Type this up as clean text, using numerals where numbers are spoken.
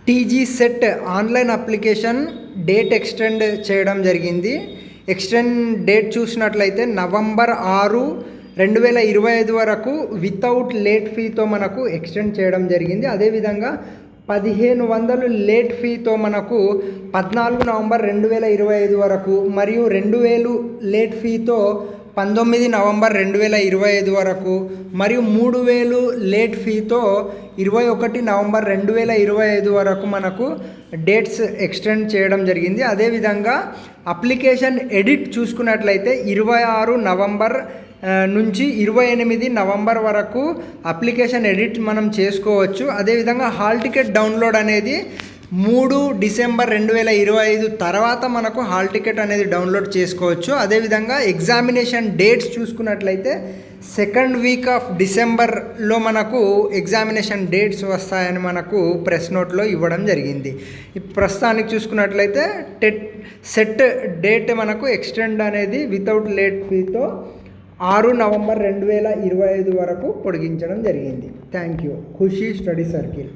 TG set online application date extend చేయడం జరిగింది. Extend date చూసినట్లయితే నవంబర్ 6, 2025 వరకు వితౌట్ లేట్ ఫీతో మనకు ఎక్స్టెండ్ చేయడం జరిగింది. అదేవిధంగా 1500 లేట్ ఫీతో మనకు 14 నవంబర్ 2025 వరకు మరియు 2000 లేట్ ఫీతో 19 నవంబర్ 2025 వరకు మరియు 3000 లేట్ ఫీతో 21 నవంబర్ 2025 వరకు మనకు డేట్స్ ఎక్స్టెండ్ చేయడం జరిగింది. అదేవిధంగా అప్లికేషన్ ఎడిట్ చూసుకున్నట్లయితే 26 నవంబర్ నుంచి 28 నవంబర్ వరకు అప్లికేషన్ ఎడిట్ మనం చేసుకోవచ్చు. అదేవిధంగా హాల్ టికెట్ డౌన్లోడ్ అనేది 3 డిసెంబర్ 2025 తర్వాత మనకు హాల్ టికెట్ అనేది డౌన్లోడ్ చేసుకోవచ్చు. అదేవిధంగా ఎగ్జామినేషన్ డేట్స్ చూసుకున్నట్లయితే 2nd వీక్ ఆఫ్ డిసెంబర్లో మనకు ఎగ్జామినేషన్ డేట్స్ వస్తాయని మనకు ప్రెస్ నోట్లో ఇవ్వడం జరిగింది. ప్రస్తుతానికి చూసుకున్నట్లయితే సెట్ డేట్ మనకు ఎక్స్టెండ్ అనేది వితౌట్ లేట్ ఫీతో 6 నవంబర్ 2025 వరకు పొడిగించడం జరిగింది. Thank you. Khushi study circle.